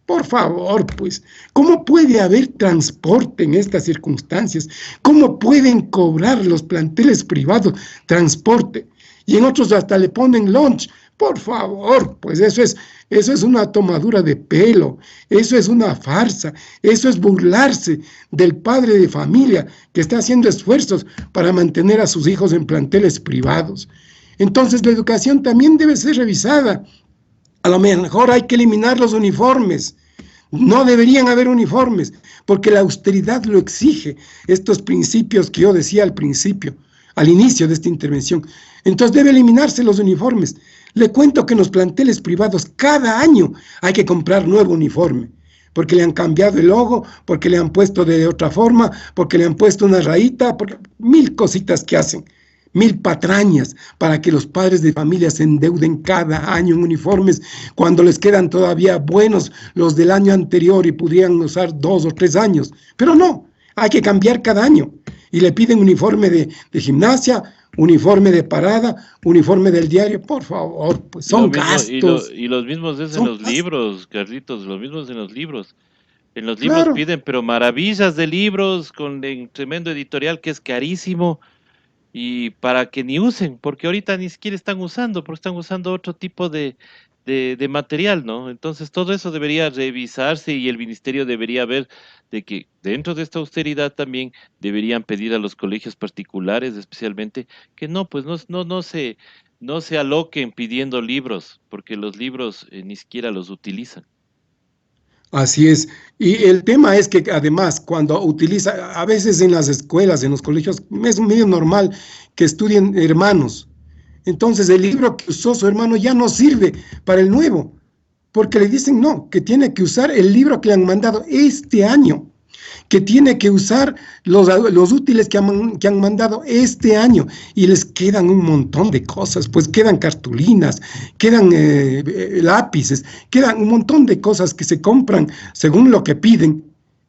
Por favor, pues, ¿cómo puede haber transporte en estas circunstancias? ¿Cómo pueden cobrar los planteles privados transporte? Y en otros hasta le ponen lunch. Por favor, pues eso es una tomadura de pelo, eso es una farsa, eso es burlarse del padre de familia que está haciendo esfuerzos para mantener a sus hijos en planteles privados. Entonces la educación también debe ser revisada. A lo mejor hay que eliminar los uniformes. No deberían haber uniformes, porque la austeridad lo exige, estos principios que yo decía al principio, al inicio de esta intervención. Entonces debe eliminarse los uniformes. Le cuento que en los planteles privados cada año hay que comprar nuevo uniforme, porque le han cambiado el logo, porque le han puesto de otra forma, porque le han puesto una rayita, por mil cositas que hacen. 1000 patrañas para que los padres de familia se endeuden cada año en uniformes cuando les quedan todavía buenos los del año anterior y podrían usar 2 o 3 años. Pero no, hay que cambiar cada año. Y le piden uniforme de gimnasia, uniforme de parada, uniforme del diario. Por favor, pues son gastos. Y los mismos es en los libros, Carlitos, los mismos en los libros. En los libros Claro. piden, pero maravillas de libros con el tremendo editorial que es carísimo. Y para que ni usen, porque ahorita ni siquiera están usando, porque están usando otro tipo de material, ¿no? Entonces todo eso debería revisarse y el ministerio debería ver de que dentro de esta austeridad también deberían pedir a los colegios particulares especialmente que no, pues no se aloquen pidiendo libros, porque los libros ni siquiera los utilizan. Así es. Y el tema es que además cuando utiliza, a veces en las escuelas, en los colegios, es medio normal que estudien hermanos. Entonces el libro que usó su hermano ya no sirve para el nuevo, porque le dicen no, que tiene que usar el libro que le han mandado este año, que tiene que usar los útiles que han mandado este año, y les quedan un montón de cosas, pues quedan cartulinas, quedan lápices, quedan un montón de cosas que se compran según lo que piden.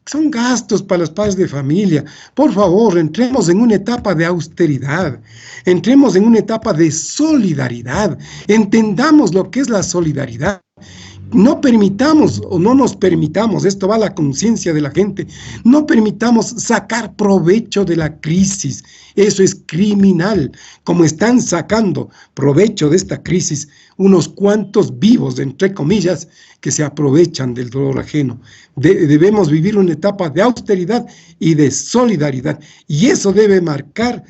Son gastos para los padres de familia. Por favor, entremos en una etapa de austeridad, entremos en una etapa de solidaridad, entendamos lo que es la solidaridad. No permitamos o no nos permitamos, esto va a la conciencia de la gente, no permitamos sacar provecho de la crisis. Eso es criminal, como están sacando provecho de esta crisis unos cuantos vivos, entre comillas, que se aprovechan del dolor ajeno. Debemos vivir una etapa de austeridad y de solidaridad, y eso debe marcar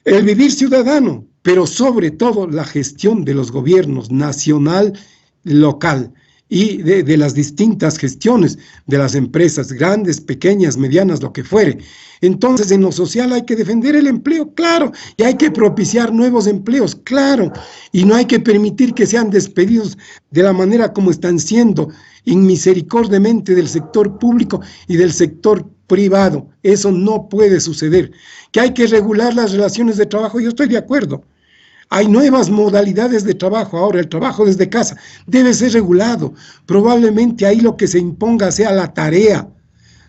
el vivir ciudadano, pero sobre todo la gestión de los gobiernos nacional, local. y de las distintas gestiones de las empresas, grandes, pequeñas, medianas, lo que fuere. Entonces, en lo social hay que defender el empleo, claro, y hay que propiciar nuevos empleos, claro, y no hay que permitir que sean despedidos de la manera como están siendo, inmisericordiamente del sector público y del sector privado. Eso no puede suceder. Que hay que regular las relaciones de trabajo, yo estoy de acuerdo. Hay nuevas modalidades de trabajo ahora, el trabajo desde casa debe ser regulado. Probablemente ahí lo que se imponga sea la tarea,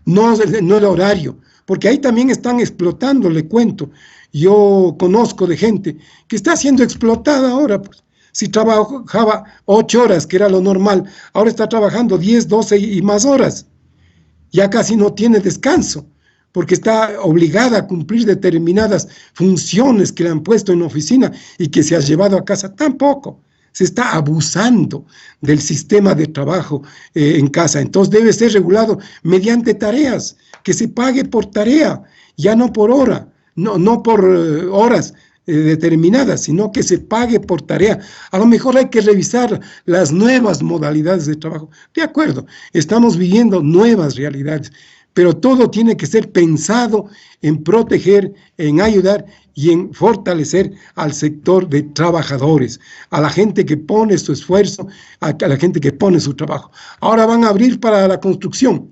no el horario, porque ahí también están explotando, le cuento. Yo conozco de gente que está siendo explotada ahora, pues. Si trabajaba 8 horas, que era lo normal, ahora está trabajando 10, 12 y más horas. Ya casi no tiene descanso, porque está obligada a cumplir determinadas funciones que le han puesto en la oficina y que se ha llevado a casa. Tampoco. Se está abusando del sistema de trabajo en casa. Entonces debe ser regulado mediante tareas, que se pague por tarea, ya no por hora, no por horas determinadas, sino que se pague por tarea. A lo mejor hay que revisar las nuevas modalidades de trabajo. De acuerdo, estamos viviendo nuevas realidades, pero todo tiene que ser pensado en proteger, en ayudar y en fortalecer al sector de trabajadores, a la gente que pone su esfuerzo, a la gente que pone su trabajo. Ahora van a abrir para la construcción.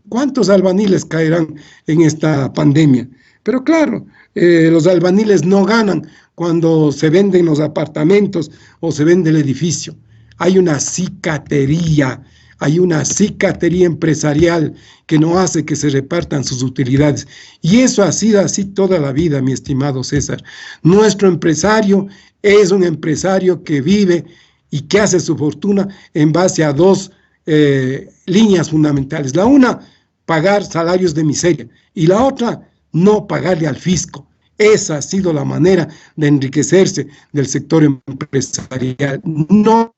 ¿Cuántos albañiles caerán en esta pandemia? Pero claro, los albañiles no ganan cuando se venden los apartamentos o se vende el edificio. Hay una cicatería empresarial que no hace que se repartan sus utilidades. Y eso ha sido así toda la vida, mi estimado César. Nuestro empresario es un empresario que vive y que hace su fortuna en base a dos líneas fundamentales. La una, pagar salarios de miseria, y la otra, no pagarle al fisco. Esa ha sido la manera de enriquecerse del sector empresarial. No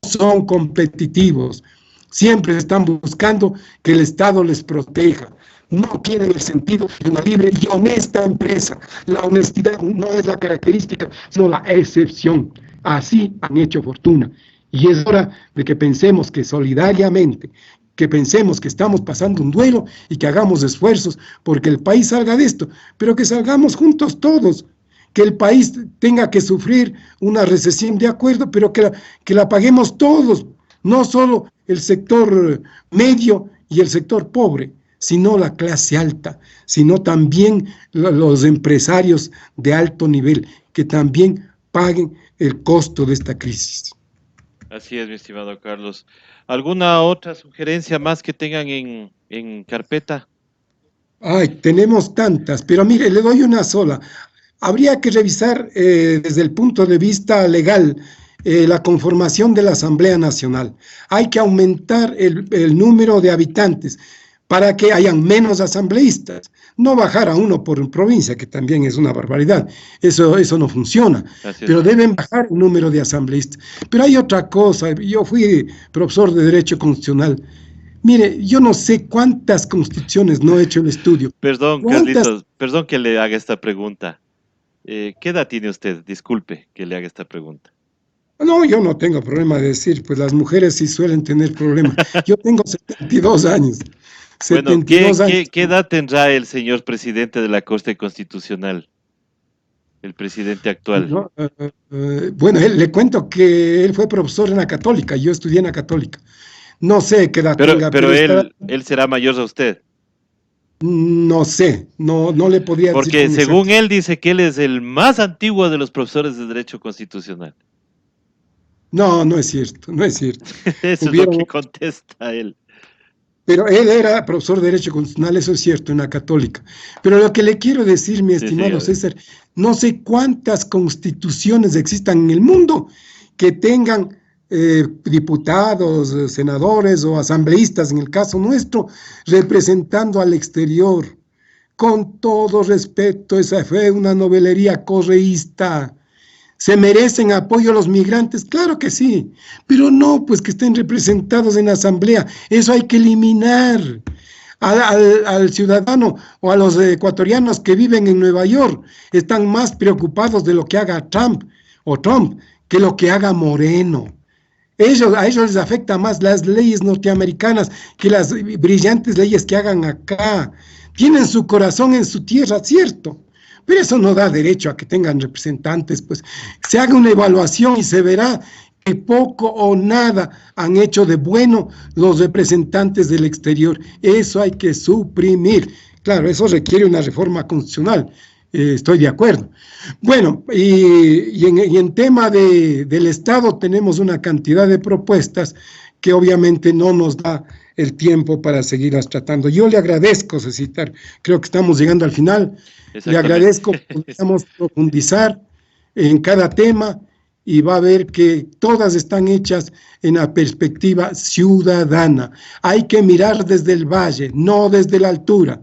son competitivos. Siempre están buscando que el Estado les proteja. No tienen el sentido de una libre y honesta empresa. La honestidad no es la característica, sino la excepción. Así han hecho fortuna. Y es hora de que pensemos que solidariamente, que pensemos que estamos pasando un duelo y que hagamos esfuerzos porque el país salga de esto, pero que salgamos juntos todos. Que el país tenga que sufrir una recesión, de acuerdo, pero que la paguemos todos, no solo el sector medio y el sector pobre, sino la clase alta, sino también los empresarios de alto nivel, que también paguen el costo de esta crisis. Así es, mi estimado Carlos. ¿Alguna otra sugerencia más que tengan en carpeta? Ay, tenemos tantas, pero mire, le doy una sola. Habría que revisar desde el punto de vista legal la conformación de la Asamblea Nacional. Hay que aumentar el número de habitantes para que hayan menos asambleístas. No bajar a uno por provincia, que también es una barbaridad. Eso no funciona. Pero deben bajar el número de asambleístas. Pero hay otra cosa. Yo fui profesor de Derecho Constitucional. Mire, yo no sé cuántas constituciones no he hecho el estudio. Perdón, Carlitos, perdón que le haga esta pregunta. ¿Qué edad tiene usted? Disculpe que le haga esta pregunta. No, yo no tengo problema de decir, pues las mujeres sí suelen tener problemas. Yo tengo 72 años. Bueno, ¿qué edad tendrá el señor presidente de la Corte Constitucional? El presidente actual. No, bueno, le cuento que él fue profesor en la Católica, yo estudié en la Católica. No sé qué edad tenga. Pero él será mayor a usted. No sé, no le podría decir. Porque según él dice que él es el más antiguo de los profesores de Derecho Constitucional. No, no es cierto, no es cierto. Eso es lo que contesta él. Pero él era profesor de Derecho Constitucional, eso es cierto, en la Católica. Pero lo que le quiero decir, mi estimado César, no sé cuántas constituciones existan en el mundo que tengan diputados, senadores o asambleístas, en el caso nuestro, representando al exterior. Con todo respeto, esa fue una novelería correísta. ¿Se merecen apoyo a los migrantes? Claro que sí, pero no, pues que estén representados en la asamblea. Eso hay que eliminar. Al ciudadano o a los ecuatorianos que viven en Nueva York están más preocupados de lo que haga Trump que lo que haga Moreno. A ellos les afecta más las leyes norteamericanas que las brillantes leyes que hagan acá. Tienen su corazón en su tierra, cierto, pero eso no da derecho a que tengan representantes, pues se haga una evaluación y se verá que poco o nada han hecho de bueno los representantes del exterior. Eso hay que suprimir. Claro, eso requiere una reforma constitucional, estoy de acuerdo. Bueno, y en tema del Estado tenemos una cantidad de propuestas que obviamente no nos da el tiempo para seguirlas tratando. Yo le agradezco, Cecitar, creo que estamos llegando al final. Le Exactamente. agradezco que podamos profundizar en cada tema y va a ver que todas están hechas en la perspectiva ciudadana. Hay que mirar desde el valle, no desde la altura.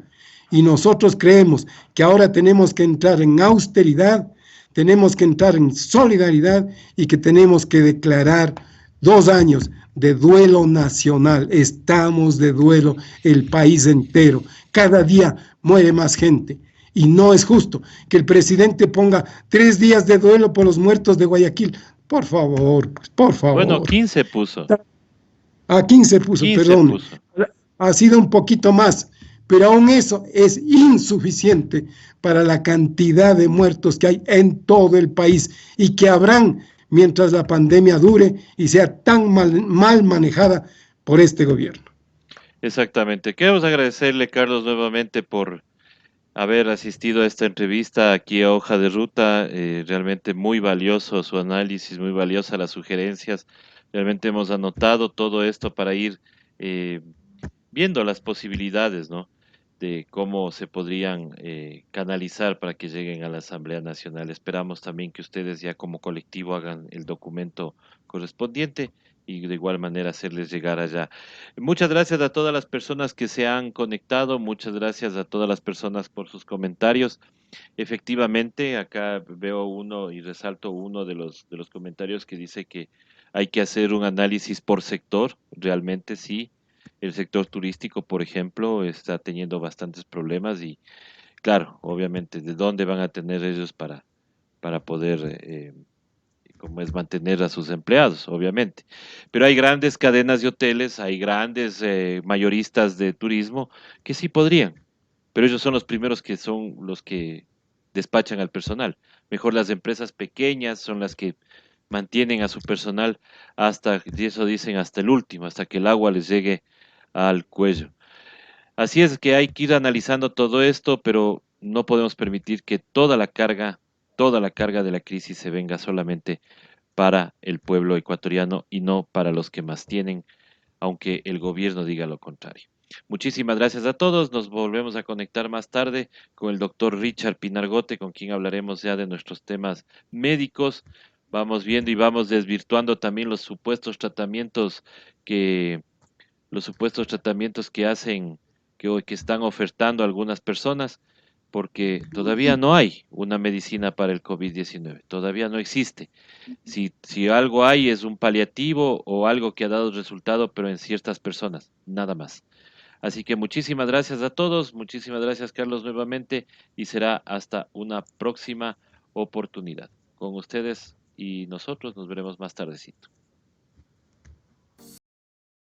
Y nosotros creemos que ahora tenemos que entrar en austeridad, tenemos que entrar en solidaridad y que tenemos que declarar 2 años de duelo nacional. Estamos de duelo el país entero. Cada día muere más gente. Y no es justo que el presidente ponga 3 días de duelo por los muertos de Guayaquil. Por favor, pues, por Bueno, favor. 15 puso. A 15 puso, 15 perdón. puso. Ha sido un poquito más, pero aún eso es insuficiente para la cantidad de muertos que hay en todo el país y que habrán mientras la pandemia dure y sea tan mal manejada por este gobierno. Exactamente. Queremos agradecerle, Carlos, nuevamente por haber asistido a esta entrevista aquí a Hoja de Ruta. Realmente muy valioso su análisis, muy valiosa las sugerencias. Realmente hemos anotado todo esto para ir eh, viendo las posibilidades, ¿no? De cómo se podrían canalizar para que lleguen a la Asamblea Nacional. Esperamos también que ustedes ya como colectivo hagan el documento correspondiente y de igual manera hacerles llegar allá. Muchas gracias a todas las personas que se han conectado, muchas gracias a todas las personas por sus comentarios. Efectivamente, acá veo uno y resalto uno de los comentarios que dice que hay que hacer un análisis por sector, realmente sí. El sector turístico, por ejemplo, está teniendo bastantes problemas y, claro, obviamente, ¿de dónde van a tener ellos para poder, como es mantener a sus empleados, obviamente? Pero hay grandes cadenas de hoteles, hay grandes mayoristas de turismo que sí podrían, pero ellos son los primeros que son los que despachan al personal. Mejor las empresas pequeñas son las que mantienen a su personal hasta, y eso dicen, hasta el último, hasta que el agua les llegue al cuello. Así es que hay que ir analizando todo esto, pero no podemos permitir que toda la carga de la crisis se venga solamente para el pueblo ecuatoriano y no para los que más tienen, aunque el gobierno diga lo contrario. Muchísimas gracias a todos. Nos volvemos a conectar más tarde con el doctor Richard Pinargote, con quien hablaremos ya de nuestros temas médicos. Vamos viendo y vamos desvirtuando también que, los supuestos tratamientos que hacen, que están ofertando algunas personas, porque todavía no hay una medicina para el COVID-19, todavía no existe. Si algo hay es un paliativo o algo que ha dado resultado, pero en ciertas personas, nada más. Así que muchísimas gracias a todos, muchísimas gracias Carlos nuevamente y será hasta una próxima oportunidad. Con ustedes y nosotros nos veremos más tardecito.